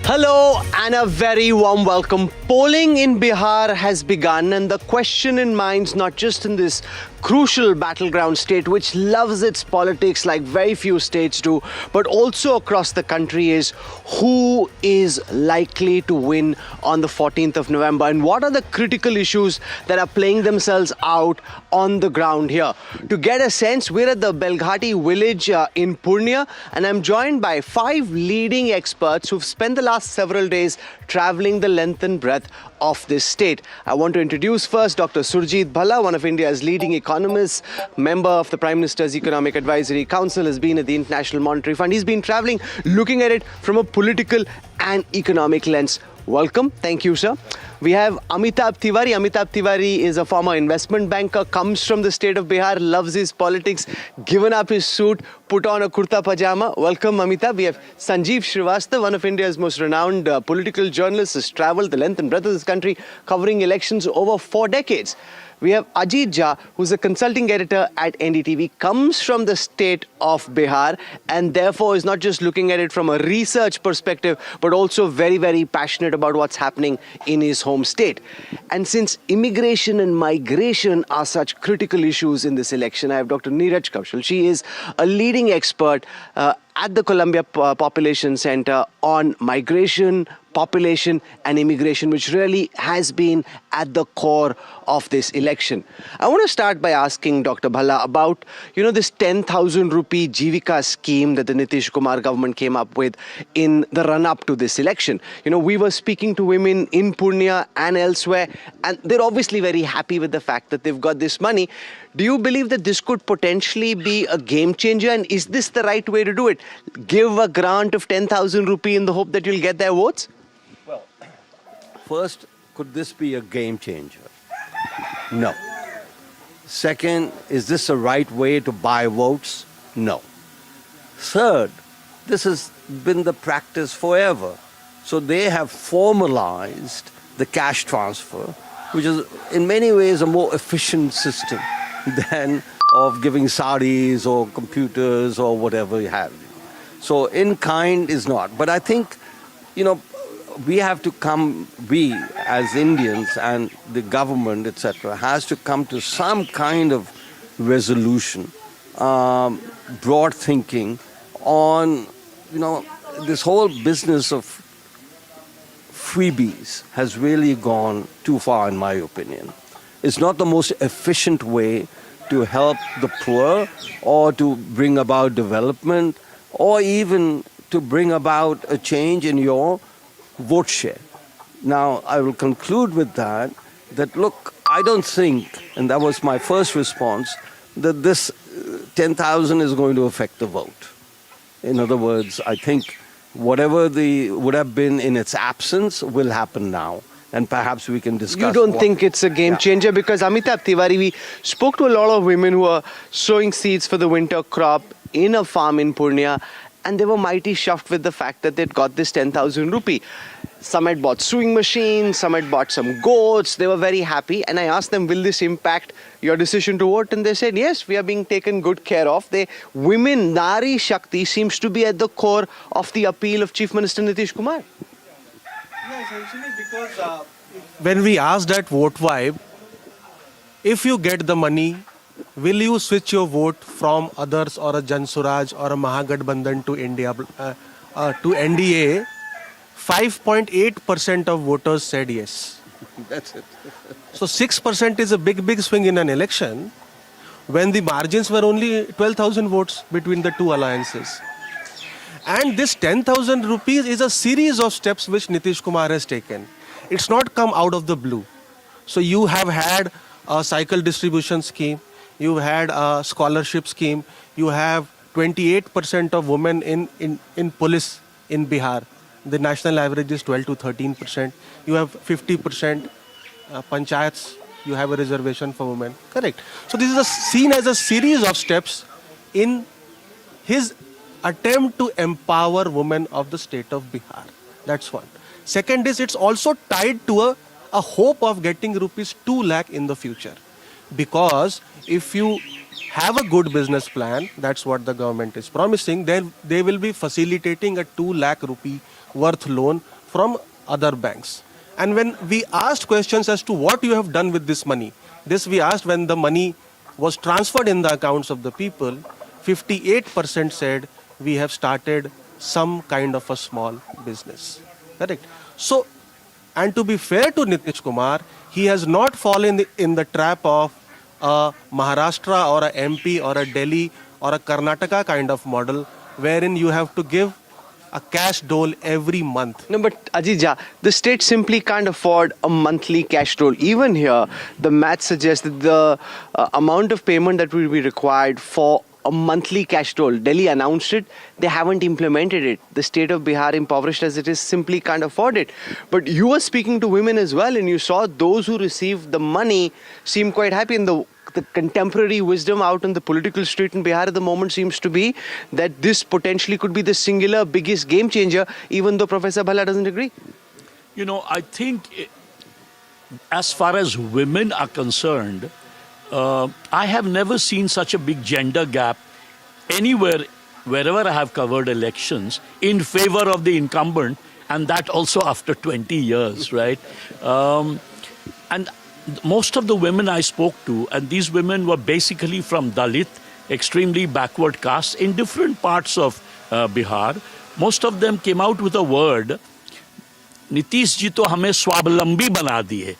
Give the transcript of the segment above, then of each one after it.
Hello and a very warm welcome. Polling in Bihar has begun, and the question in minds, not just in this crucial battleground state which loves its politics like very few states do, but also across the country, is who is likely to win on the 14th of November, and what are the critical issues that are playing themselves out on the ground here. To get a sense, we're at the Belghati village in Purnea, and I'm joined by 5 leading experts who've spent the last several days traveling the length and breadth of this state. I want to introduce first Dr. Surjit Bhalla, one of India's leading economists, member of the Prime Minister's Economic Advisory Council, has been at the International Monetary Fund. He's been traveling, looking at it from a political and economic lens. Welcome. Thank you, sir. We have Amitabh Tiwari. Amitabh Tiwari is a former investment banker, comes from the state of Bihar, loves his politics, given up his suit, put on a kurta pajama. Welcome, Amitabh. We have Sanjeev Srivastava, one of India's most renowned political journalists, has traveled the length and breadth of this country, covering elections over 4 decades. We have Ajit Jha, who's a consulting editor at NDTV, comes from the state of Bihar, and therefore is not just looking at it from a research perspective, but also very, very passionate about what's happening in his home state. And since immigration and migration are such critical issues in this election, I have Dr. Neeraj Kaushal. She is a leading expert at the Columbia Population Center on migration, population and immigration, which really has been at the core of this election. I want to start by asking Dr. Bhalla about, this 10,000 rupee Jivika scheme that the Nitish Kumar government came up with in the run-up to this election. We were speaking to women in Purnea and elsewhere, and they're obviously very happy with the fact that they've got this money. Do you believe that this could potentially be a game changer, and is this the right way to do it? Give a grant of 10,000 rupee in the hope that you'll get their votes? Well, first, could this be a game changer? No. Second, is this the right way to buy votes? No. Third, this has been the practice forever. So they have formalized the cash transfer, which is in many ways a more efficient system than of giving saris or computers or whatever you have. So in kind is not. But I think, we have to we as Indians and the government, etc., has to come to some kind of resolution, broad thinking on, this whole business of freebies has really gone too far, in my opinion. It's not the most efficient way to help the poor or to bring about development or even to bring about a change in your vote share. Now, I will conclude with that look, I don't think, and that was my first response, that this 10,000 is going to affect the vote. In other words, I think whatever would have been in its absence will happen now. And perhaps we can discuss. You don't think it's a game changer? Because Amitabh Tiwari, we spoke to a lot of women who are sowing seeds for the winter crop in a farm in Purnea, and they were mighty chuffed with the fact that they'd got this 10,000 rupee. Some had bought sewing machines, some had bought some goats. They were very happy. And I asked them, will this impact your decision to vote? And they said, yes, we are being taken good care of. Women, Nari Shakti, seems to be at the core of the appeal of Chief Minister Nitish Kumar. Yeah, essentially because when we ask that vote vibe, if you get the money, will you switch your vote from others or a Jan Suraj or a Mahagathbandhan to India, to NDA? 5.8% of voters said yes. That's it. So 6% is a big swing in an election when the margins were only 12,000 votes between the two alliances. And this 10,000 rupees is a series of steps which Nitish Kumar has taken. It's not come out of the blue. So you have had a cycle distribution scheme, you had a scholarship scheme, you have 28% of women in police in Bihar. The national average is 12 to 13%. You have 50% panchayats, you have a reservation for women. Correct. So this is seen as a series of steps in his attempt to empower women of the state of Bihar. That's one. Second is it's also tied to a hope of getting rupees 2 lakh in the future. Because if you have a good business plan, that's what the government is promising, then they will be facilitating a 2 lakh rupee worth loan from other banks. And when we asked questions as to what you have done with this money, this we asked when the money was transferred in the accounts of the people, 58% said we have started some kind of a small business. Correct? So, and to be fair to Nitish Kumar, he has not fallen in the trap of a Maharashtra or a MP or a Delhi or a Karnataka kind of model wherein you have to give a cash dole every month. No, but Ajija, the state simply can't afford a monthly cash dole. Even here, the math suggests that the amount of payment that will be required for a monthly cash dole, Delhi announced it, they haven't implemented it. The state of Bihar, impoverished as it is, simply can't afford it. But you were speaking to women as well, and you saw those who received the money seem quite happy. And the contemporary wisdom out on the political street in Bihar at the moment seems to be that this potentially could be the singular biggest game changer, even though Professor Bhalla doesn't agree. You know, I think as far as women are concerned, I have never seen such a big gender gap anywhere, wherever I have covered elections, in favor of the incumbent, and that also after 20 years, right? And most of the women I spoke to, and these women were basically from Dalit, extremely backward castes in different parts of Bihar. Most of them came out with a word, Nitish ji to hame swabhalambi bana diye.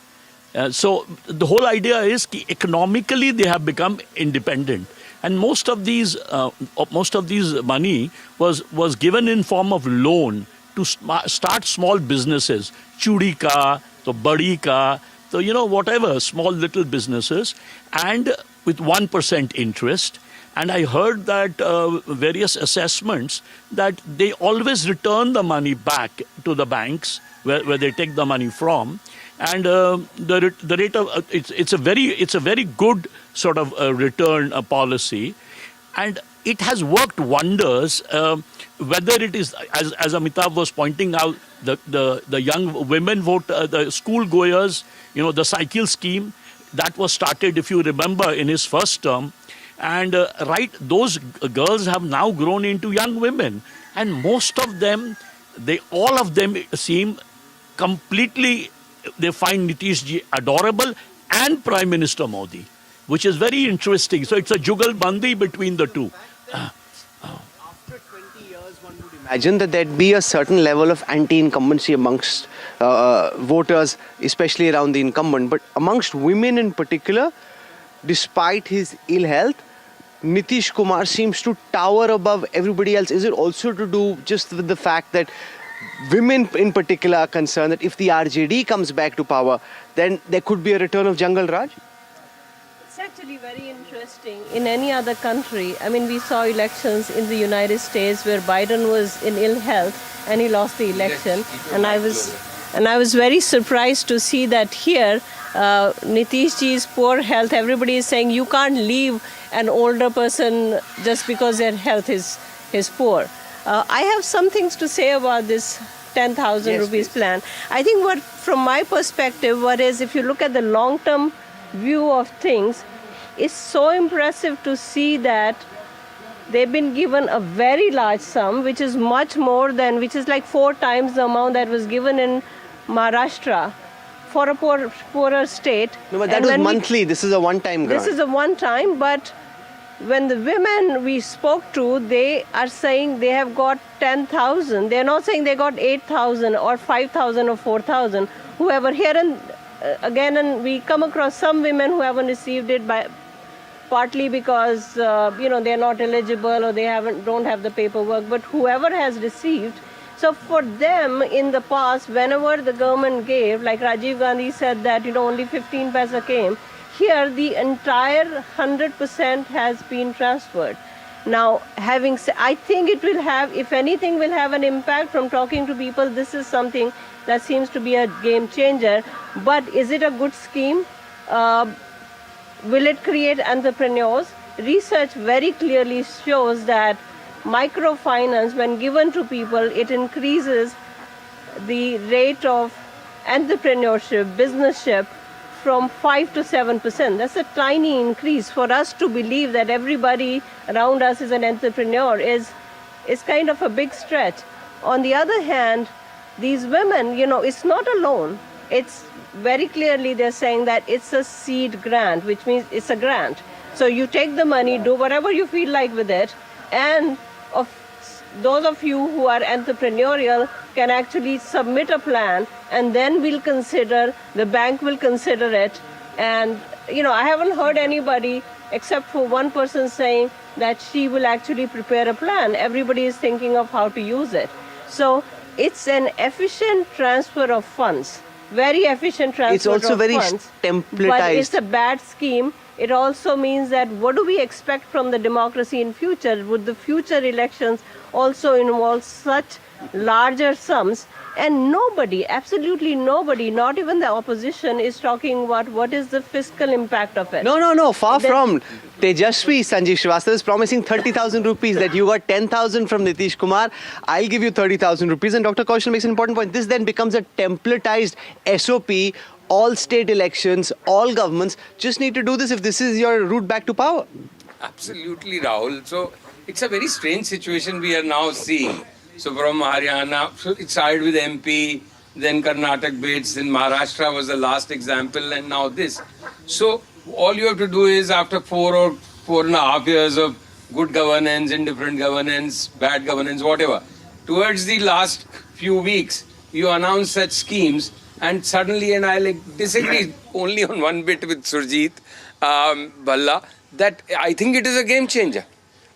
So the whole idea is that economically they have become independent. And most of these money was given in form of loan to start small businesses, chudi ka, to badi ka, so, you know, whatever, small little businesses, and with 1% interest. And I heard that various assessments that they always return the money back to the banks where they take the money from. And the rate of it's a very good sort of return policy, and it has worked wonders. Whether it is, as Amitabh was pointing out, the young women vote, the school goers, you know, the cycle scheme that was started, if you remember, in his first term, and those girls have now grown into young women, and most of them, all of them seem completely. They find Nitish ji adorable and Prime Minister Modi, which is very interesting. So it's a jugalbandi between the two. After 20 years, one would imagine that there'd be a certain level of anti-incumbency amongst voters, especially around the incumbent. But amongst women in particular, despite his ill health, Nitish Kumar seems to tower above everybody else. Is it also to do just with the fact that women in particular are concerned that if the RJD comes back to power, then there could be a return of Jungle Raj? It's actually very interesting. In any other country, I mean, we saw elections in the United States where Biden was in ill health and he lost the election. And I was very surprised to see that here, Nitish ji's poor health, everybody is saying you can't leave an older person just because their health is poor. I have some things to say about this 10,000 rupees plan. I think from my perspective, if you look at the long-term view of things, it's so impressive to see that they've been given a very large sum, which is much more than, which is like 4 times the amount that was given in Maharashtra for a poorer state. No, but that was monthly. This is a one-time grant. This is a one-time, but when the women we spoke to, they are saying they have got 10,000. They're not saying they got 8,000 or 5,000 or 4,000. Whoever here and again, and we come across some women who haven't received it partly because they're not eligible or they don't have the paperwork. But whoever has received, so for them in the past, whenever the government gave, like Rajiv Gandhi said that only 15 paisa came. Here, the entire 100% has been transferred. Now, I think it will have, if anything, will have an impact from talking to people. This is something that seems to be a game changer. But is it a good scheme? Will it create entrepreneurs? Research very clearly shows that microfinance, when given to people, it increases the rate of entrepreneurship, businessship from 5 to 7%. That's a tiny increase. For us to believe that everybody around us is an entrepreneur is kind of a big stretch. On the other hand, these women, it's not a loan. It's very clearly they're saying that it's a seed grant, which means it's a grant. So you take the money, do whatever you feel like with it, and those of you who are entrepreneurial can actually submit a plan, and then the bank will consider it. And, I haven't heard anybody except for one person saying that she will actually prepare a plan. Everybody is thinking of how to use it. So it's an efficient transfer of funds, very efficient transfer It's also of very funds. templatized. But it's a bad scheme. It also means that what do we expect from the democracy in future? Would the future elections also involve such larger sums? And nobody, absolutely nobody, not even the opposition, is talking about what is the fiscal impact of it. No, far from. Tejasvi Sanjeev Srivastava is promising 30,000 rupees, that you got 10,000 from Nitish Kumar, I'll give you 30,000 rupees. And Dr. Kaushal makes an important point. This then becomes a templatized SOP. All state elections, all governments just need to do this if this is your route back to power. Absolutely, Rahul. So it's a very strange situation we are now seeing. So from Haryana, so it started with MP, then Karnataka bids, then Maharashtra was the last example, and now this. So all you have to do is, after 4.5 years of good governance, indifferent governance, bad governance, whatever, towards the last few weeks, you announce such schemes, and suddenly, and I disagree only on one bit with Surjit Bhalla, that I think it is a game changer.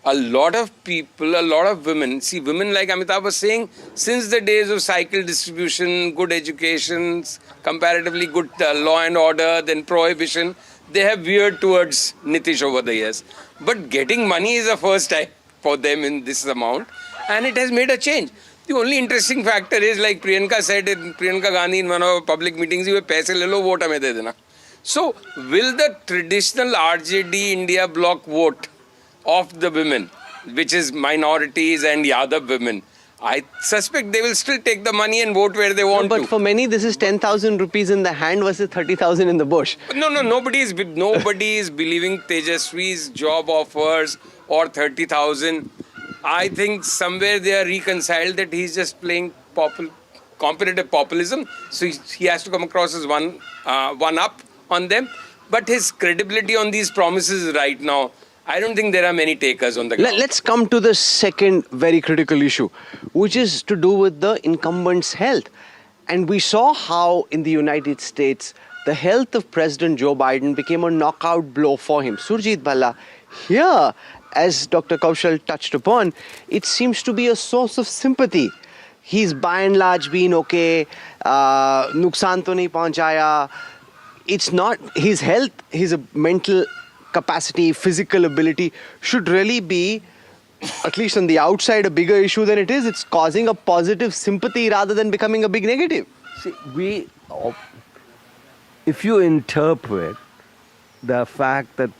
A lot of people, a lot of women, see, women, like Amitabh was saying, since the days of cycle distribution, good education, comparatively good law and order, then prohibition, they have veered towards Nitish over the years. But getting money is the first time for them in this amount, and it has made a change. The only interesting factor is, like Priyanka said, Priyanka Gandhi in one of our public meetings, you paise le lo, vote hame de dena. So, will the traditional RJD India bloc vote of the women, which is minorities and Yadav women, I suspect they will still take the money and vote where they want But to. for many, this is 10,000 rupees in the hand versus 30,000 in the bush. No, nobody is believing Tejasvi's job offers or 30,000. I think somewhere they are reconciled that he's just playing competitive populism. So he has to come across as one up on them. But his credibility on these promises right now, I don't think there are many takers on the ground. Let's come to the second very critical issue, which is to do with the incumbent's health. And we saw how in the United States, the health of President Joe Biden became a knockout blow for him. Surjit Bhalla, here, as Dr. Kaushal touched upon, it seems to be a source of sympathy. He's by and large been okay, nuksan to nahi pahunchaya. It's not his health, his mental capacity, physical ability should really be, at least on the outside, a bigger issue than it is. It's causing a positive sympathy rather than becoming a big negative. See, if you interpret the fact that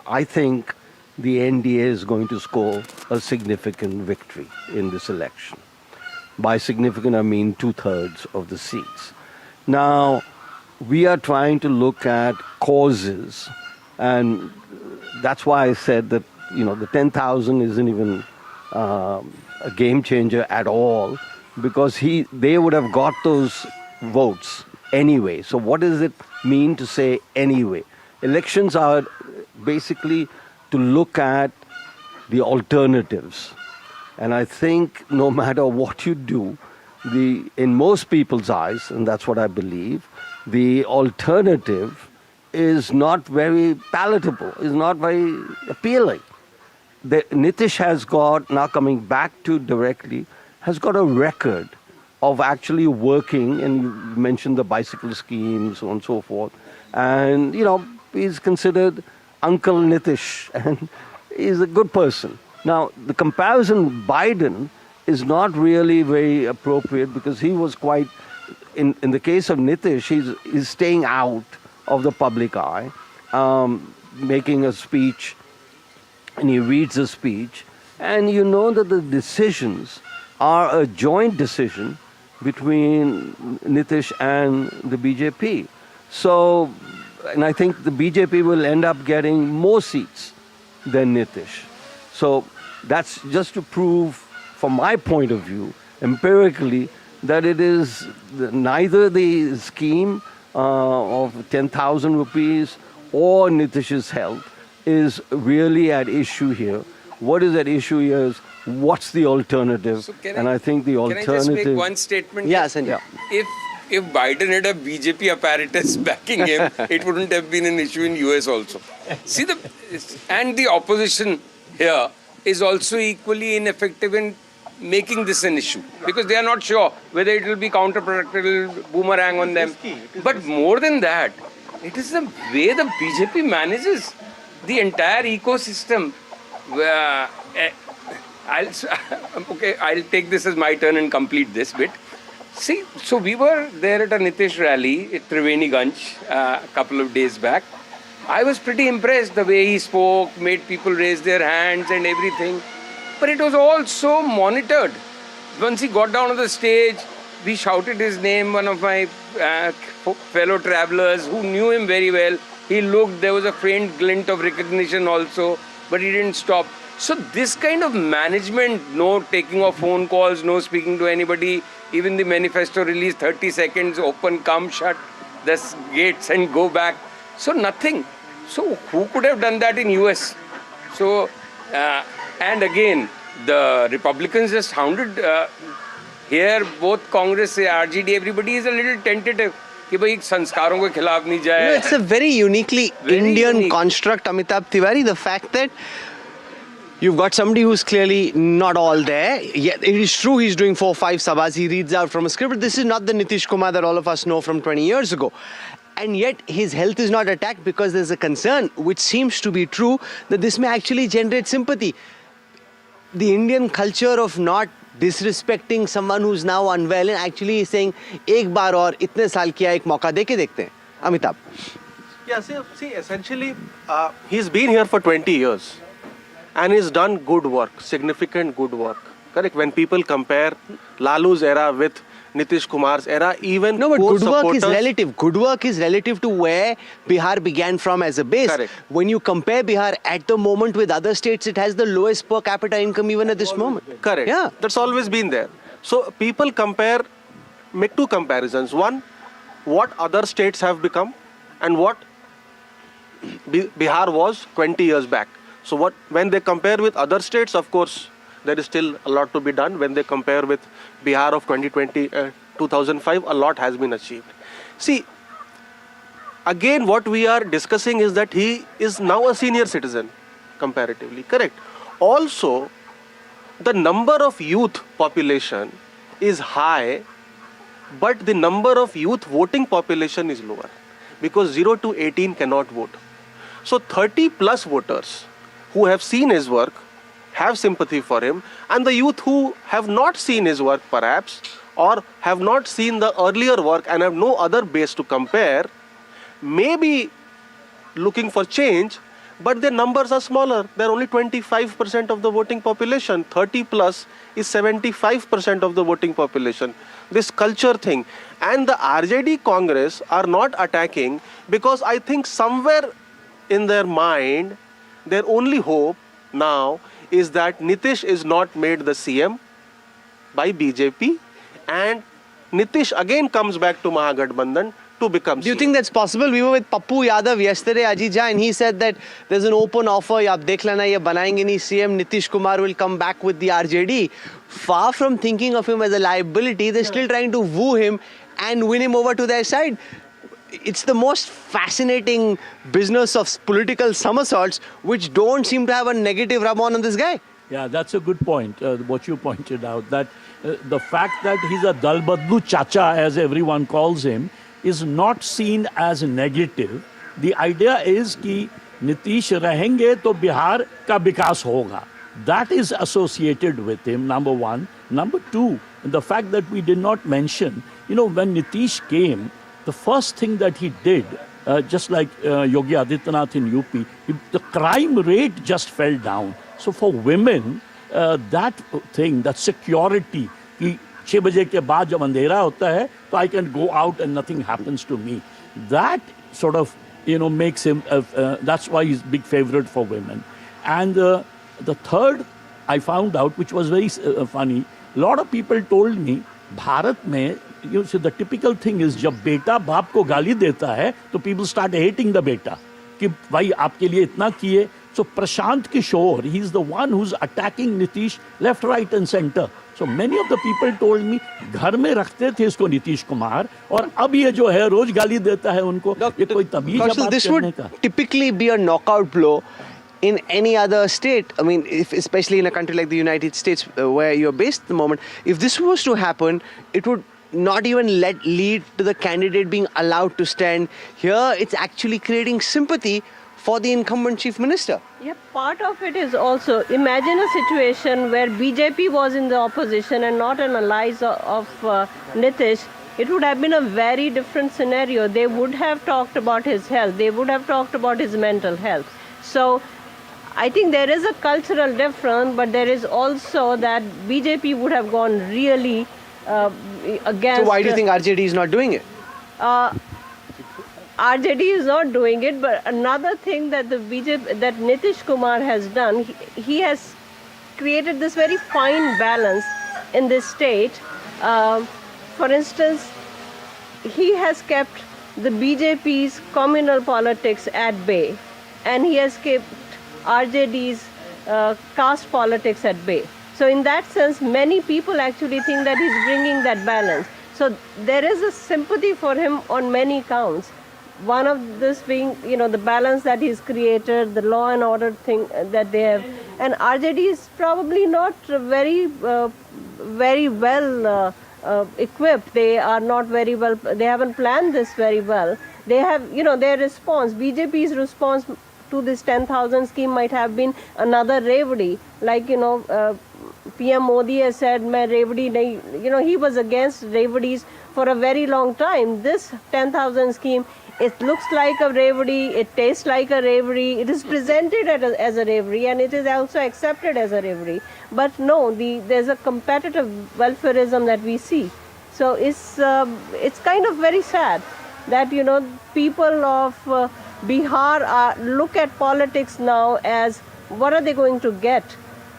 I think the NDA is going to score a significant victory in this election. By significant, I mean 2/3 of the seats. Now, we are trying to look at causes, and that's why I said that, the 10,000 isn't even a game changer at all, because they would have got those votes anyway. So what does it mean to say anyway? Elections are basically to look at the alternatives. And I think no matter what you do, in most people's eyes, and that's what I believe, the alternative is not very palatable, is not very appealing. Nitish has got, now coming back to directly, has got a record of actually working, and you mentioned the bicycle scheme, so on and so forth. And, he's considered Uncle Nitish, and he's a good person. Now, the comparison Biden is not really very appropriate, because he was quite, in the case of Nitish, he's staying out of the public eye, making a speech, and he reads a speech, and you know that the decisions are a joint decision between Nitish and the BJP. So and I think the BJP will end up getting more seats than Nitish. So that's just to prove, from my point of view, empirically, that it is neither the scheme of 10,000 rupees or Nitish's health is really at issue here. What is at issue here is what's the alternative? So And I think the Can I just make alternative. one statement? Yeah, Sanjay. If Biden had a BJP apparatus backing him, it wouldn't have been an issue in US also. See and the opposition here is also equally ineffective in making this an issue because they are not sure whether it will be counterproductive, it will boomerang on them. But more than that, it is the way the BJP manages the entire ecosystem. I'll take this as my turn and complete this bit. See, so we were there at a Nitish rally at Triveniganj a couple of days back. I was pretty impressed the way he spoke, made people raise their hands and everything. But it was all so monitored. Once he got down on the stage, we shouted his name. One of my fellow travelers who knew him very well, he looked, there was a faint glint of recognition also, but he didn't stop. So this kind of management, no taking of phone calls, no speaking to anybody, even the manifesto release, 30 seconds, open, come, shut the gates and go back. So nothing. So who could have done that in US? So, and again, the Republicans just hounded here, both Congress, RGD, everybody is a little tentative. कि भाई संस्कारों के खिलाफ नहीं जाए. It's a very uniquely Indian construct, Amitabh Tiwari. The fact that you've got somebody who's clearly not all there. Yeah, it is true he's doing 4-5 sabhas. He reads out from a script. But this is not the Nitish Kumar that all of us know from 20 years ago. And yet his health is not attacked because there's a concern, which seems to be true, that this may actually generate sympathy. The Indian culture of not disrespecting someone who's now unwell and actually saying, एक बार और इतने साल किया एक मौका देके देखते हैं. Amitabh. Yeah, see, essentially, he's been here for 20 years and he's done good work, significant good work. Correct? When people compare Lalu's era with Nitish Kumar's era, even No, but core good work is supporters- relative. Good work is relative to where Bihar began from as a base. Correct. When you compare Bihar at the moment with other states, it has the lowest per capita income even at this moment. Correct. Yeah. That's always been there. So people make two comparisons. One, what other states have become and what Bihar was 20 years back. So when they compare with other states, of course, there is still a lot to be done. When they compare with Bihar of 2005, a lot has been achieved. See, again, what we are discussing is that he is now a senior citizen, comparatively. Correct. Also, the number of youth population is high, but the number of youth voting population is lower because 0 to 18 cannot vote. So 30 plus voters who have seen his work, have sympathy for him, and the youth who have not seen his work perhaps, or have not seen the earlier work and have no other base to compare, may be looking for change, but their numbers are smaller. They're only 25% of the voting population. 30 plus is 75% of the voting population. This culture thing. And the RJD Congress are not attacking because I think somewhere in their mind, their only hope now is that Nitish is not made the CM by BJP and Nitish again comes back to Mahagathbandhan to become Do you CM. think that's possible? We were with Pappu Yadav yesterday, Ajija, and he said that there's an open offer. Aap dekh lena, ye banayenge nahi CM. Nitish Kumar will come back with the RJD. Far from thinking of him as a liability, they're still trying to woo him and win him over to their side. It's the most fascinating business of political somersaults, which don't seem to have a negative rub on this guy. Yeah, that's a good point, what you pointed out, that the fact that he's a Dalbadlu Chacha, as everyone calls him, is not seen as negative. The idea is कि Nitish रहेंगे तो बिहार का विकास होगा. That is associated with him, number one. Number two, the fact that we did not mention, when Nitish came, the first thing that he did, just like Yogi Adityanath in UP, the crime rate just fell down. So for women, that thing, that security, कि 6 बजे के बाद जब अंधेरा होता है, तो I can go out and nothing happens to me. That sort of makes him, that's why he's big favorite for women. And the third I found out, which was very funny, a lot of people told me, Bharat mein, see, the typical thing is, जब बेटा बाप को गाली देता है, तो people start hating the बेटा. कि भाई आपके लिए इतना किए. So Prashant Kishore, he's the one who's attacking Nitish left, right and center. So many of the people told me, घर में रखते थे इसको नीतीश कुमार, और अब ये जो है रोज गाली देता है उनको. ये कोई तमीज है बात this करने would का? typically be a knockout blow in any other state. I mean, especially in a country like the United States where you're based at the moment, if this was to happen, it would not even lead to the candidate being allowed to stand. Here, it's actually creating sympathy for the incumbent chief minister. Yeah, part of it is also, imagine a situation where BJP was in the opposition and not an ally of Nitish. It would have been a very different scenario. They would have talked about his health. They would have talked about his mental health. So I think there is a cultural difference, but there is also that BJP would have gone really against. So why do you think RJD is not doing it? RJD is not doing it, but another thing that that Nitish Kumar has done, he has created this very fine balance in this state. For instance, he has kept the BJP's communal politics at bay, and he has kept RJD's caste politics at bay. So in that sense, many people actually think that he's bringing that balance. So there is a sympathy for him on many counts. One of this being, the balance that he's created, the law and order thing that they have. And RJD is probably not very well equipped. They are not very well, they haven't planned this very well. They have, their response, BJP's response to this 10,000 scheme might have been another Revdi. Like, PM Modi has said, "Main Revdi nahi," he was against Revdis for a very long time. This 10,000 scheme, it looks like a Revdi, it tastes like a Revdi, it is presented as a Revdi, and it is also accepted as a Revdi. But no, there's a competitive welfareism that we see. So it's kind of very sad that, people of Bihar look at politics now as what are they going to get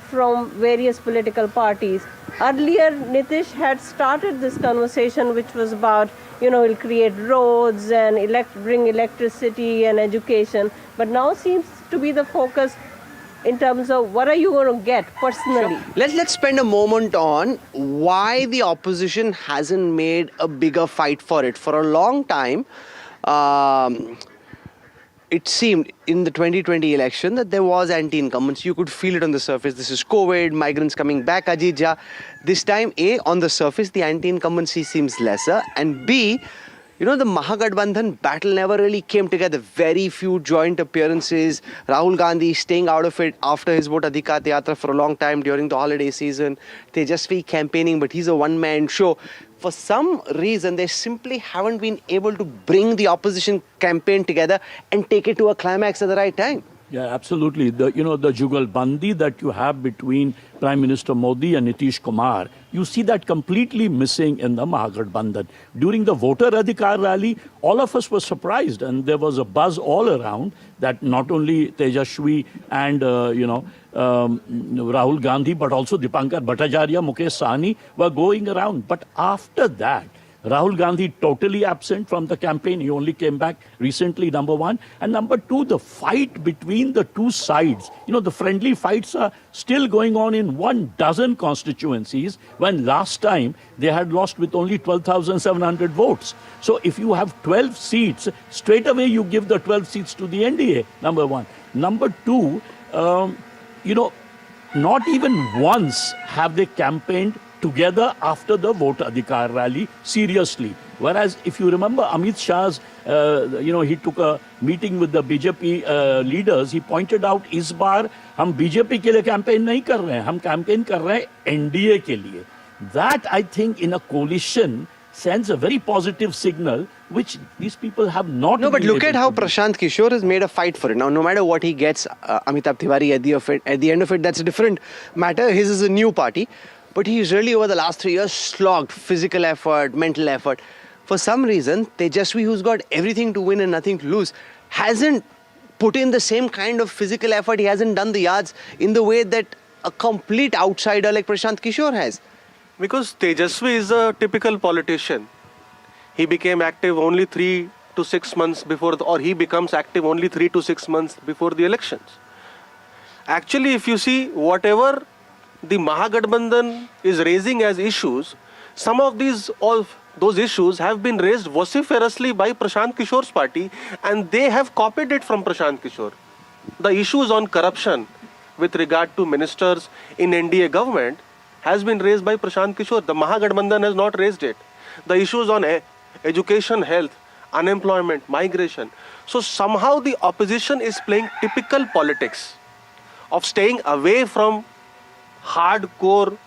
from various political parties. Earlier, Nitish had started this conversation, which was about, he'll create roads and bring electricity and education. But now seems to be the focus in terms of what are you going to get personally. Sure. Let's spend a moment on why the opposition hasn't made a bigger fight for it. For a long time, it seemed in the 2020 election that there was anti-incumbents. You could feel it on the surface. This is COVID, migrants coming back, Ajija. This time, A, on the surface, the anti-incumbency seems lesser. And B, the Mahagathbandhan battle never really came together. Very few joint appearances. Rahul Gandhi staying out of it after his Vote Adhikar Yatra for a long time during the holiday season. Tejasvi campaigning, but he's a one-man show. For some reason, they simply haven't been able to bring the opposition campaign together and take it to a climax at the right time. Yeah, absolutely. The jugalbandi that you have between Prime Minister Modi and Nitish Kumar, you see that completely missing in the Mahagathbandhan. During the voter Adhikar rally, all of us were surprised, and there was a buzz all around that not only Tejasvi and Rahul Gandhi, but also Dipankar Bhattacharya, Mukesh Sahni were going around. But after that, Rahul Gandhi totally absent from the campaign. He only came back recently, number one. And number two, the fight between the two sides. The friendly fights are still going on in 12 constituencies, when last time they had lost with only 12,700 votes. So if you have 12 seats, straight away you give the 12 seats to the NDA, number one. Number two, not even once have they campaigned together after the Vote Adhikar rally, seriously. Whereas, if you remember Amit Shah's, he took a meeting with the BJP leaders. He pointed out, इस बार हम BJP के लिए campaign नहीं कर रहे हैं, हम campaign कर रहे हैं NDA के लिए. That, I think, in a coalition sends a very positive signal, which these people have not. No, but look at how Prashant Kishore has made a fight for it. Now, no matter what he gets, Amitabh Tiwari at the end of it, that's a different matter. His is a new party. But he's really, over the last 3 years, slogged physical effort, mental effort. For some reason, Tejasvi, who's got everything to win and nothing to lose, hasn't put in the same kind of physical effort, he hasn't done the yards in the way that a complete outsider like Prashant Kishore has? Because Tejasvi is a typical politician. He became active only 3 to 6 months before, or he becomes active only 3 to 6 months before the elections. Actually, if you see whatever the Mahagathbandhan is raising as issues, some of those issues have been raised vociferously by Prashant Kishore's party, and they have copied it from Prashant Kishore. The issues on corruption with regard to ministers in NDA government has been raised by Prashant Kishore. The Mahagathbandhan has not raised it. The issues on education, health, unemployment, migration. So somehow the opposition is playing typical politics of staying away from hardcore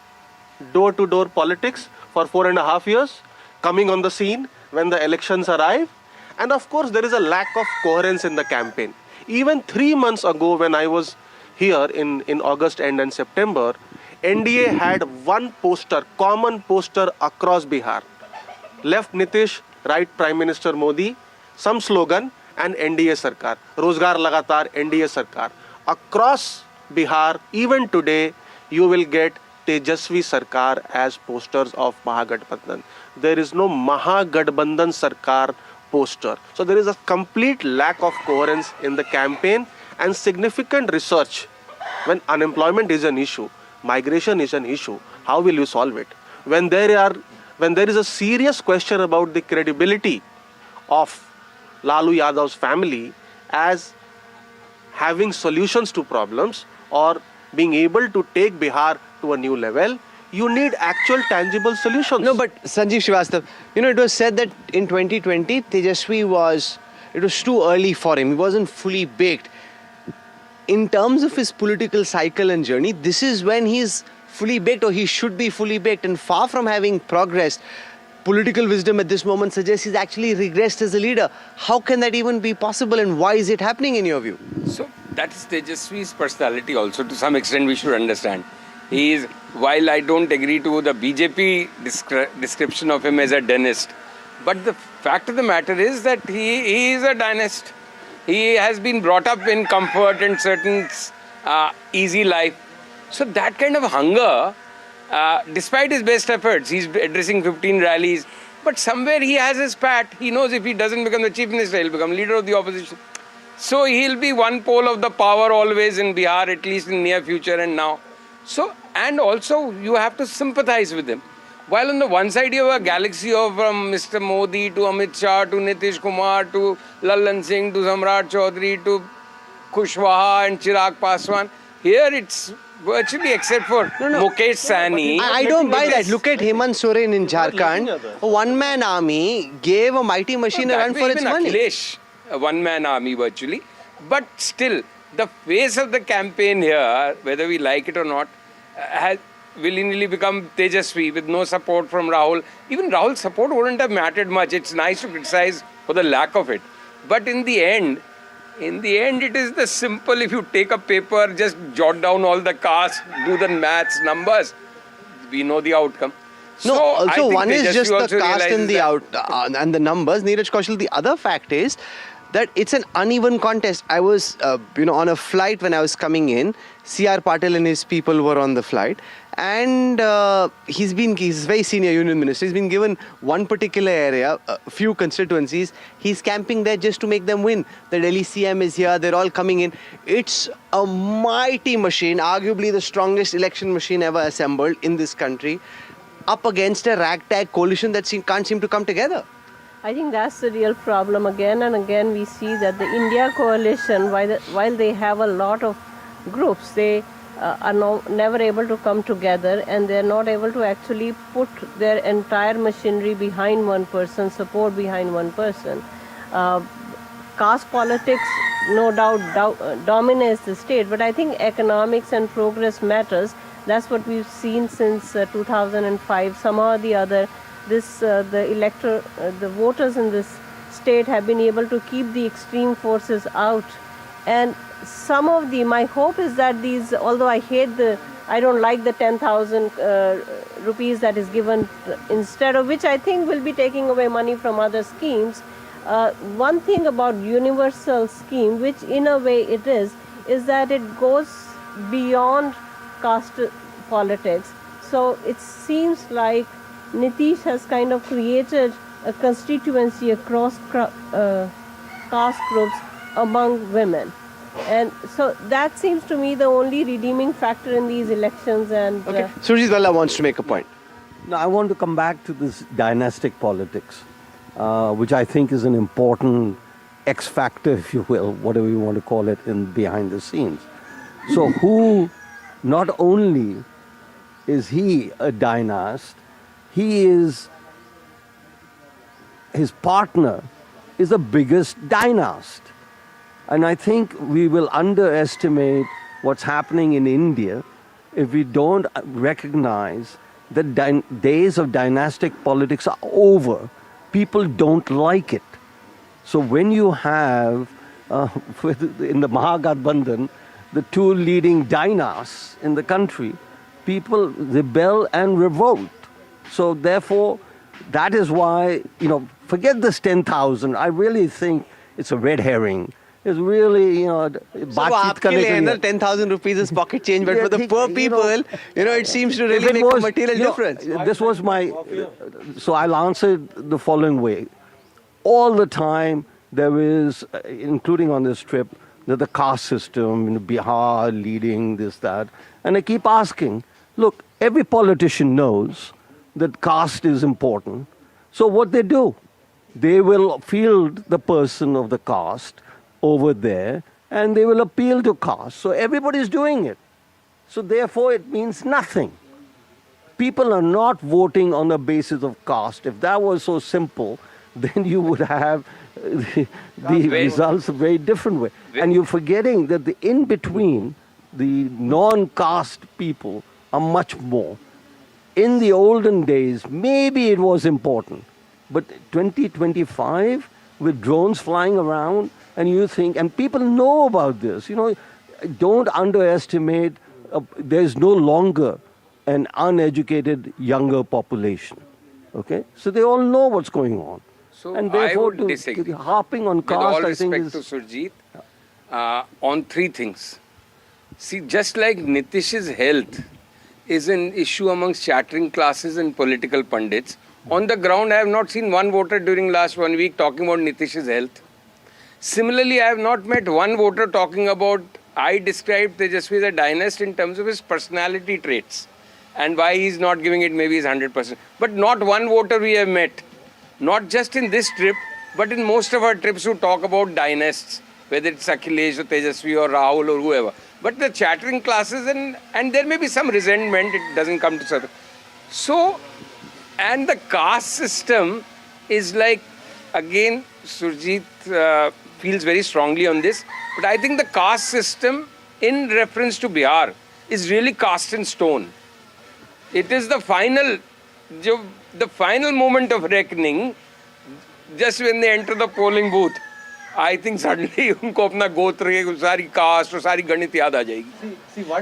door-to-door politics for 4.5 years, coming on the scene when the elections arrive. And of course, there is a lack of coherence in the campaign. Even 3 months ago, when I was here in August end and September, NDA had one poster, common poster across Bihar. Left Nitish, right Prime Minister Modi, some slogan, and NDA Sarkar. Rozgar Lagatar, NDA Sarkar. Across Bihar, even today, you will get Tejasvi Sarkar as posters of Mahagathbandhan. There is no Mahagathbandhan Sarkar poster. So there is a complete lack of coherence in the campaign and significant research. When unemployment is an issue, migration is an issue, how will you solve it? When there is a serious question about the credibility of Lalu Yadav's family as having solutions to problems or being able to take Bihar to a new level, you need actual tangible solutions. No, but Sanjeev Srivastava, it was said that in 2020, Tejasvi was too early for him. He wasn't fully baked. In terms of his political cycle and journey, this is when he's fully baked, or he should be fully baked. And far from having progressed, political wisdom at this moment suggests he's actually regressed as a leader. How can that even be possible, and why is it happening in your view? So that's Tejasvi's personality also. To some extent, we should understand. He is, while I don't agree to the BJP description of him as a dynast, but the fact of the matter is that he is a dynast. He has been brought up in comfort and certain easy life. So that kind of hunger, despite his best efforts, he's addressing 15 rallies, but somewhere he has his pat. He knows if he doesn't become the chief minister, he'll become leader of the opposition. So he'll be one pole of the power always in Bihar, at least in near future and now. So, and also you have to sympathize with him. While on the one side you have a galaxy of Mr. Modi to Amit Shah to Nitish Kumar to Lallan Singh to Samrat Chaudhary to Kushwaha and Chirag Paswan, here it's virtually except for Mukesh Sahni. I don't buy that. Look at Hemant Soren in Jharkhand. A one-man army gave a mighty machine a run for its money. Akhilesh, a one-man army virtually. But still, the face of the campaign here, whether we like it or not, has willingly become Tejasvi with no support from Rahul. Even Rahul's support wouldn't have mattered much. It's nice to criticize for the lack of it. But in the end, it is the simple, if you take a paper, just jot down all the caste, do the maths, numbers, we know the outcome. No, so also one Tejasvi is just the caste and and the numbers. Neeraj Kaushal, the other fact is that it's an uneven contest. I was, on a flight when I was coming in. C.R. Patil and his people were on the flight, and he's a very senior union minister. He's been given one particular area, a few constituencies. He's camping there just to make them win. The Delhi CM is here. They're all coming in. It's a mighty machine, arguably the strongest election machine ever assembled in this country, up against a ragtag coalition that can't seem to come together. I think that's the real problem. Again and again we see that the India coalition, while they have a lot of groups, they are never able to come together, and they're not able to actually put their entire machinery behind one person, support behind one person. Caste politics no doubt dominates the state, but I think economics and progress matters. That's what we've seen since 2005. Somehow or the other, the voters in this state have been able to keep the extreme forces out. And my hope is that these, although I don't like the 10,000 rupees that is given, instead of which I think will be taking away money from other schemes. One thing about universal scheme, which in a way it is that it goes beyond caste politics. So it seems like Nitish has kind of created a constituency across caste groups among women. And so that seems to me the only redeeming factor in these elections. And Surjit Balla wants to make a point. Now, I want to come back to this dynastic politics, which I think is an important X factor, if you will, whatever you want to call it, in behind the scenes. So, who not only is he a dynast, his partner is the biggest dynast. And I think we will underestimate what's happening in India if we don't recognize that days of dynastic politics are over. People don't like it. So when you have, in the Mahagathbandhan, the two leading dynasts in the country, people rebel and revolt. So therefore, that is why, forget this 10,000. I really think it's a red herring. It's really, So आपके लिए ना 10,000 rupees is pocket change, but for the poor people, it seems to really make a material difference. This was so I'll answer the following way. All the time there is, including on this trip, the caste system in Bihar leading this, that. And I keep asking, look, every politician knows that caste is important. So what they do, they will field the person of the caste over there, and they will appeal to caste. So everybody's doing it. So therefore it means nothing. People are not voting on the basis of caste. If that was so simple, then you would have the results a very different way. And you're forgetting that the in-between, the non-caste people are much more. In the olden days, maybe it was important. But 2025, with drones flying around, and you think, and people know about this, don't underestimate, there's no longer an uneducated younger population. Okay? So they all know what's going on. So and therefore, I would disagree. Harping on With caste, all I think respect to Surjit, on three things. See, just like Nitish's health is an issue amongst chattering classes and political pundits, on the ground I have not seen one voter during last 1 week talking about Nitish's health. Similarly, I have not met one voter talking about, I described Tejasvi as a dynast in terms of his personality traits and why he's not giving it maybe his 100%. But not one voter we have met, not just in this trip, but in most of our trips who talk about dynasts, whether it's Akhilesh or Tejasvi or Rahul or whoever. But the chattering classes, and there may be some resentment, it doesn't come to surface. So, and the caste system is like, again, Surjit feels very strongly on this, but I think the caste system in reference to Bihar is really cast in stone. It is the final moment of reckoning, just when they enter the polling booth. I think suddenly उनको अपना गोत्र की सारी caste और सारी गणित याद आ जाएगी.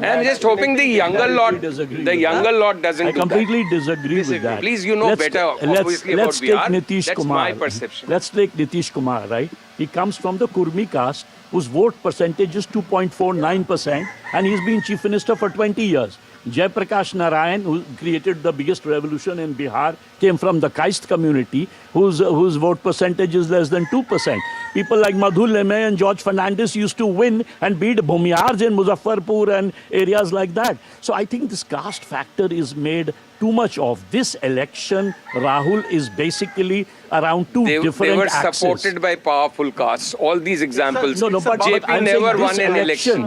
I'm just hoping the younger lot doesn't I completely disagree with that. Please, you know better, obviously, about let's take Bihar. Nitish That's Kumar. my perception. Let's take Nitish Kumar, right? He comes from the Kurmi caste, whose vote percentage is 2.49%, and he's been chief minister for 20 years. Jai Prakash Narayan, who created the biggest revolution in Bihar, came from the caste community, whose vote percentage is less than 2%. People like Madhu Leme and George Fernandes used to win and beat Bhumiyars in Muzaffarpur and areas like that. So I think this caste factor is made too much of. This election, Rahul, is basically around two different They were axes. supported by powerful castes. All these examples. No, but JP I'm never saying won this an election.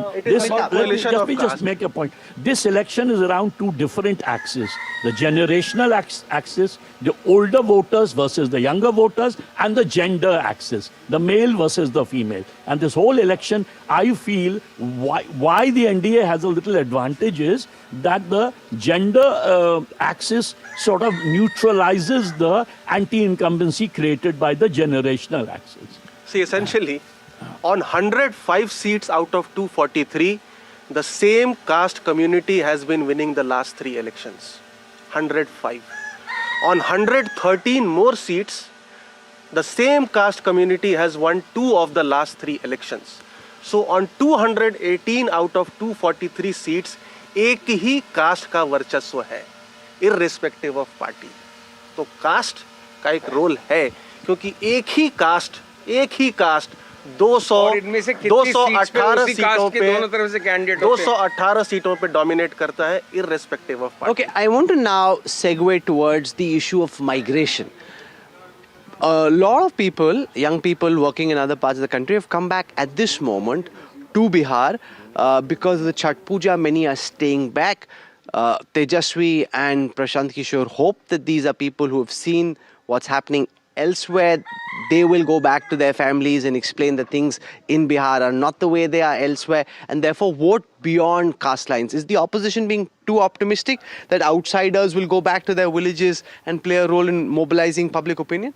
Let me just make a point. This election is around two different axes. The generational axis, the older voters versus the younger voters, and the gender axis, the male versus the female. And this whole election, I feel, why the NDA has a little advantage is that the gender axis sort of neutralizes the anti-incumbency created by the generational axis. See, essentially, on 105 seats out of 243, the same caste community has been winning the last 3 elections. 105. On 113 more seats, the same caste community has won 2 of the last 3 elections. So on 218 out of 243 seats, एक ही cast का वर्चस्व है, irrespective of party. तो cast का एक role है, क्योंकि एक ही कास्ट 218 सीटों पे डोमिनेट करता है, irrespective of party. Okay, I want to now segue towards the issue of migration. A lot of people, young people working in other parts of the country, have come back at this moment to Bihar because of the Chhath Puja. Many are staying back. Tejaswi and Prashant Kishore hope that these are people who have seen what's happening elsewhere. They will go back to their families and explain that things in Bihar are not the way they are elsewhere, and therefore vote beyond caste lines. Is the opposition being too optimistic that outsiders will go back to their villages and play a role in mobilizing public opinion?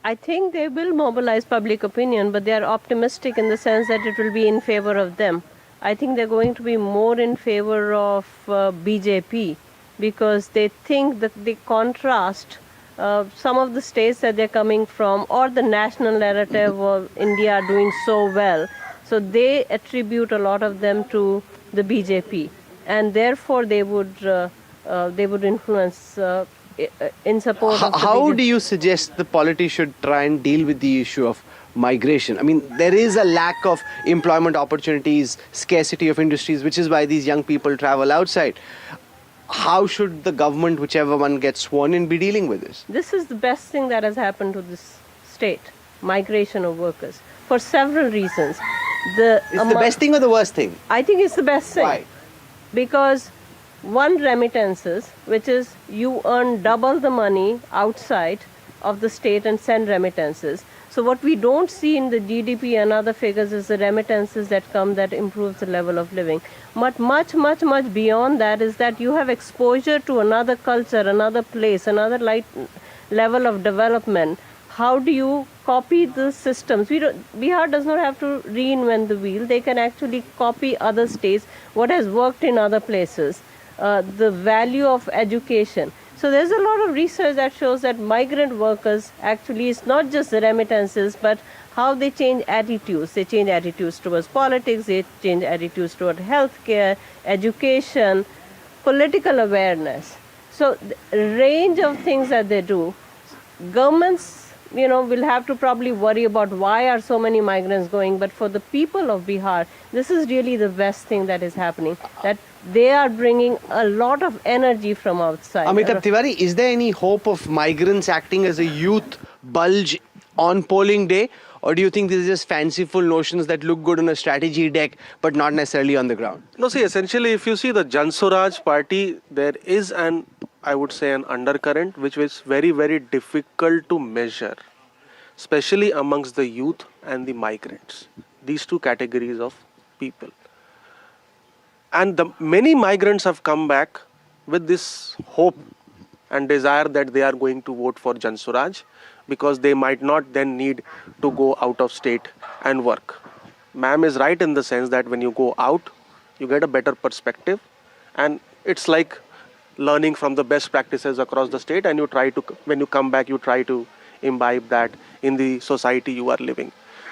I think they will mobilize public opinion, but they are optimistic in the sense that it will be in favor of them. I think they're going to be more in favor of BJP because they think that the contrast, some of the states that they're coming from, or the national narrative of India doing so well, so they attribute a lot of them to the BJP, and therefore they would influence in support of the How BJP. do you suggest the polity should try and deal with the issue of migration? I mean, there is a lack of employment opportunities, scarcity of industries, which is why these young people travel outside. How should the government, whichever one gets sworn in, be dealing with this? This is the best thing that has happened to this state, migration of workers, for several reasons. Is the best thing or the worst thing? I think it's the best thing. Why? Because one, remittances, which is you earn double the money outside of the state and send remittances. So what we don't see in the GDP and other figures is the remittances that come that improves the level of living. But much beyond that is that you have exposure to another culture, another place, another level of development. How do you copy the systems? Bihar does not have to reinvent the wheel. They can actually copy other states, what has worked in other places, the value of education. So there's a lot of research that shows that migrant workers actually is not just the remittances, but how they change attitudes. They change attitudes towards politics, they change attitudes toward healthcare, education, political awareness. So the range of things that they do. Governments, will have to probably worry about why are so many migrants going, but for the people of Bihar, this is really the best thing that is happening, that they are bringing a lot of energy from outside. Amitabh Tiwari, is there any hope of migrants acting as a youth bulge on polling day? Or do you think this is just fanciful notions that look good on a strategy deck but not necessarily on the ground? No, see, essentially, if you see the Jan Swaraj party, there is an undercurrent which is very, very difficult to measure, especially amongst the youth and the migrants. These two categories of people. And many migrants have come back with this hope and desire that they are going to vote for Jan Swaraj because they might not then need to go out of state and work. Ma'am is right in the sense that when you go out, you get a better perspective, and it's like learning from the best practices across the state, and when you come back, you try to imbibe that in the society you are living.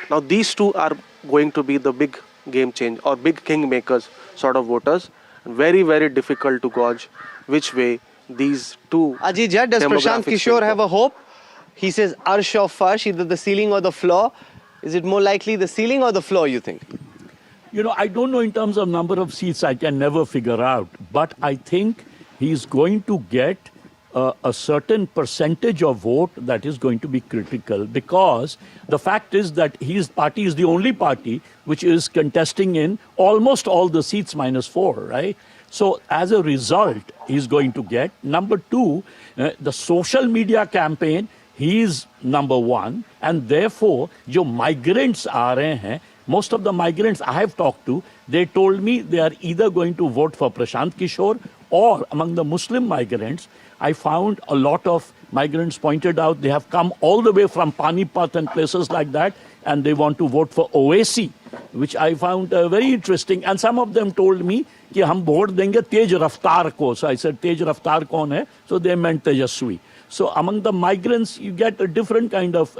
Now these two are going to be the big game change or big kingmakers sort of voters. Very, very difficult to gauge which way these two. Ajija, does Prashant Kishore have a hope? He says arsh or farsh, either the ceiling or the floor. Is it more likely the ceiling or the floor, you think? I don't know in terms of number of seats, I can never figure out. But I think he's going to get a certain percentage of vote that is going to be critical, because the fact is that his party is the only party which is contesting in almost all the seats -4, right? So as a result, he's going to get. Number two, the social media campaign, he is number one, and therefore, jo migrants aa rahe hain, most of the migrants I have talked to, they told me they are either going to vote for Prashant Kishore, or among the Muslim migrants, I found a lot of migrants pointed out they have come all the way from Panipat and places like that, and they want to vote for Owaisi, which I found very interesting. And some of them told me कि हम vote देंगे तेज रफ्तार को. So I said, तेज रफ्तार कौन है? So they meant Tejaswi. So among the migrants, you get a different kind of,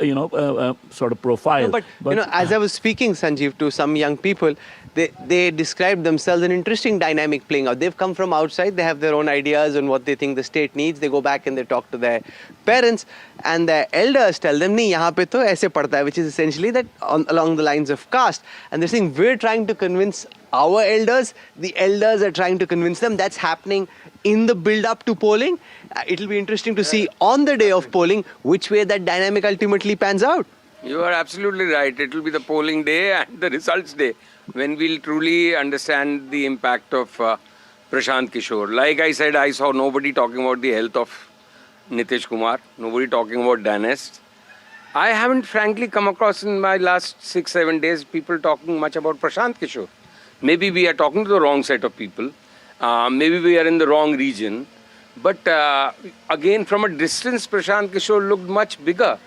sort of profile. No, but as I was speaking, Sanjeev, to some young people, they described themselves an interesting dynamic playing out. They've come from outside, they have their own ideas on what they think the state needs. They go back and they talk to their parents, and their elders tell them, nahi, yahan pe to aise padta hai, which is essentially that along the lines of caste. And they're saying, we're trying to convince our elders, the elders are trying to convince them. That's happening in the build-up to polling. It'll be interesting to see on the day of polling which way that dynamic ultimately pans out. You are absolutely right. It will be the polling day and the results day when we'll truly understand the impact of Prashant Kishore. Like I said, I saw nobody talking about the health of Nitish Kumar, nobody talking about Dynasty. I haven't frankly come across in my last 6-7 days people talking much about Prashant Kishore. Maybe we are talking to the wrong set of people. Maybe we are in the wrong region. But again, from a distance, Prashant Kishore looked much bigger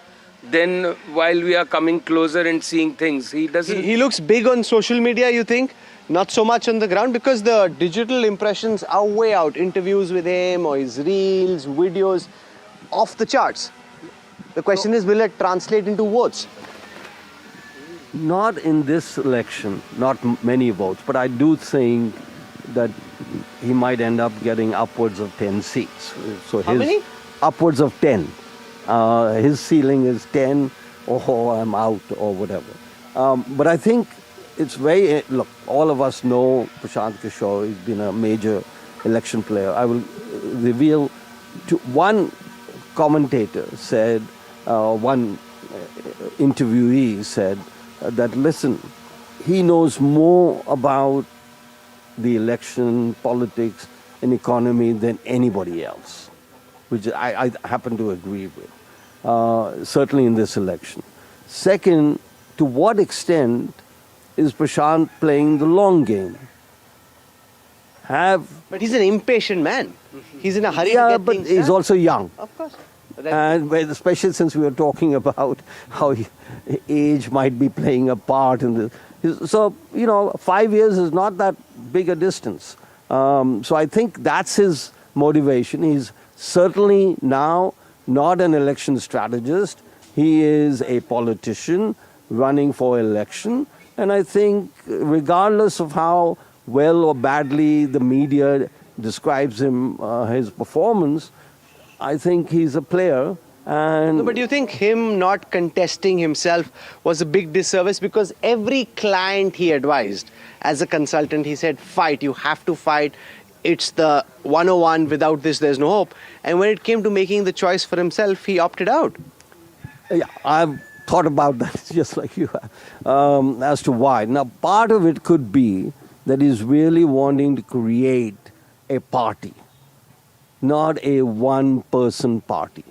than while we are coming closer and seeing things. He doesn't... He looks big on social media, you think? Not so much on the ground, because the digital impressions are way out. Interviews with him or his reels, videos, off the charts. The question is, will it translate into votes? Not in this election, not many votes, but I do think that he might end up getting upwards of 10 seats. So How many? Upwards of 10. His ceiling is 10, or I'm out, or whatever. But I think it's very, look, all of us know Prashant Kishore. He's been a major election player. I will reveal, one commentator said, one interviewee said that, listen, he knows more about the election, politics, and economy than anybody else, which I happen to agree with, certainly in this election. Second, to what extent is Prashant playing the long game? But he's an impatient man. He's in a hurry to Yeah, get but things he's done. also young. Of course. And especially since we were talking about how age might be playing a part in this. So, 5 years is not that big a distance. So I think that's his motivation. He's certainly now not an election strategist. He is a politician running for election. And I think regardless of how well or badly the media describes him, his performance, I think he's a player. And No, but do you think him not contesting himself was a big disservice? Because every client he advised, as a consultant, he said, fight, you have to fight. It's the 101, without this there's no hope. And when it came to making the choice for himself, he opted out. Yeah, I've thought about that just like you have, as to why. Now, part of it could be that he's really wanting to create a party, not a one-person party.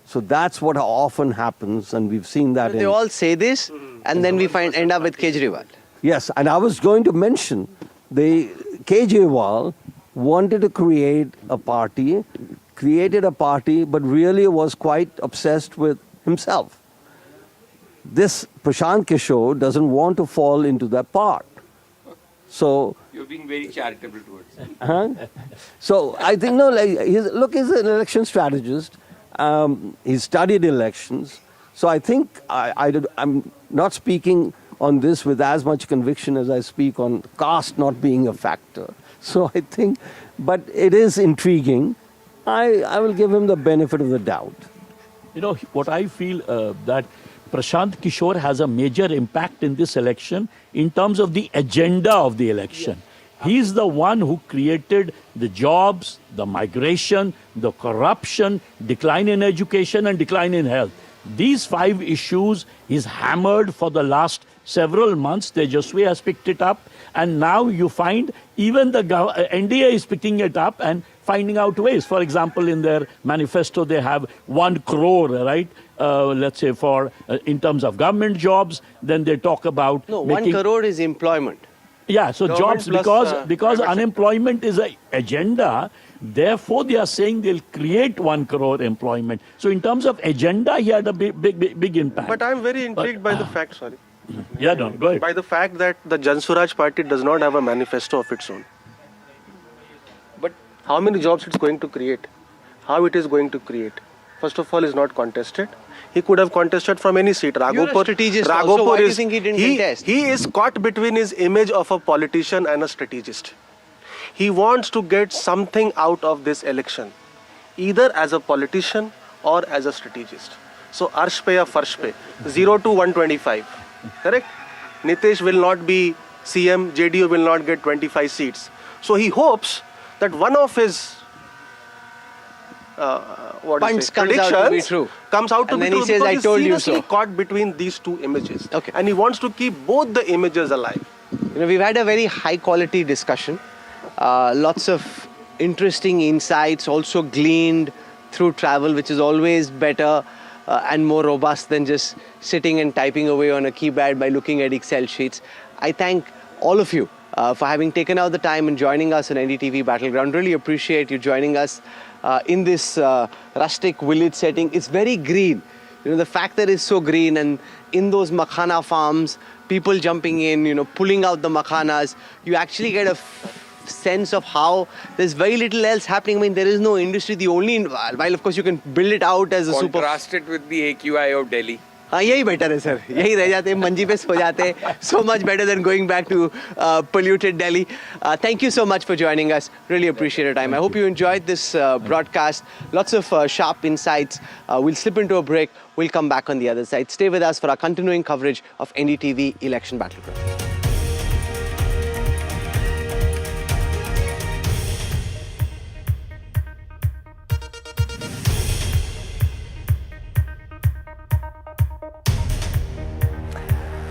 So that's what often happens, and we've seen that. They all say this, and then we end up with Kejriwal. Yes, and I was going to mention the Kejriwal wanted to create a party, created a party, but really was quite obsessed with himself. This Prashant Kishore doesn't want to fall into that part. So You're being very charitable towards him. So I think, no, he's an election strategist. He studied elections. So I think I'm not speaking on this with as much conviction as I speak on caste not being a factor. So I think, but it is intriguing. I will give him the benefit of the doubt. What I feel that Prashant Kishore has a major impact in this election in terms of the agenda of the election. He's the one who created the jobs, the migration, the corruption, decline in education and decline in health. These 5 issues is hammered for the last several months. Tejaswi has picked it up, and now you find even the NDA is picking it up and finding out ways. For example, in their manifesto, they have 1 crore, right? Let's say for in terms of government jobs. Then they talk about No, 1 crore is employment. Yeah, so Government jobs, plus, because private unemployment is an agenda, therefore they are saying they'll create 1 crore employment. So in terms of agenda, he had a big impact. But I'm very intrigued by the fact, sorry. Yeah, no, go ahead. By the fact that the Jan Swaraj party does not have a manifesto of its own. But how many jobs it's going to create? How it is going to create? first of all, is not contested. He could have contested from any seat. You're a strategist also. Why do you think he didn't contest? He is caught between his image of a politician and a strategist. He wants to get something out of this election, either as a politician or as a strategist. So arsh pe ya farsh pe, 0 to 125, correct? Nitish will not be CM, JDU will not get 25 seats. So he hopes that one of his Punts comes out to be true. Comes out to And be then true he says, because "I he's told you seriously so." caught between these two images. Okay. And he wants to keep both the images alive. We've had a very high quality discussion. Lots of interesting insights also gleaned through travel, which is always better and more robust than just sitting and typing away on a keypad by looking at Excel sheets. I thank all of you for having taken out the time and joining us on NDTV Battleground. Really appreciate you joining us in this rustic village setting. It's very green. The fact that it's so green, and in those makhana farms, people jumping in, pulling out the makhanas, you actually get a sense of how there's very little else happening. I mean, there is no industry. The only, while of course you can build it out as a super. Contrast it with the AQI of Delhi. हाँ यही better है sir, यही रह जाते हैं मंजी पे सो जाते हैं. So much better than going back to polluted Delhi. Thank you so much for joining us. Really appreciate your time. I hope you enjoyed this broadcast. Lots of sharp insights. We'll slip into a break. We'll come back on the other side. Stay with us for our continuing coverage of NDTV Election Battleground.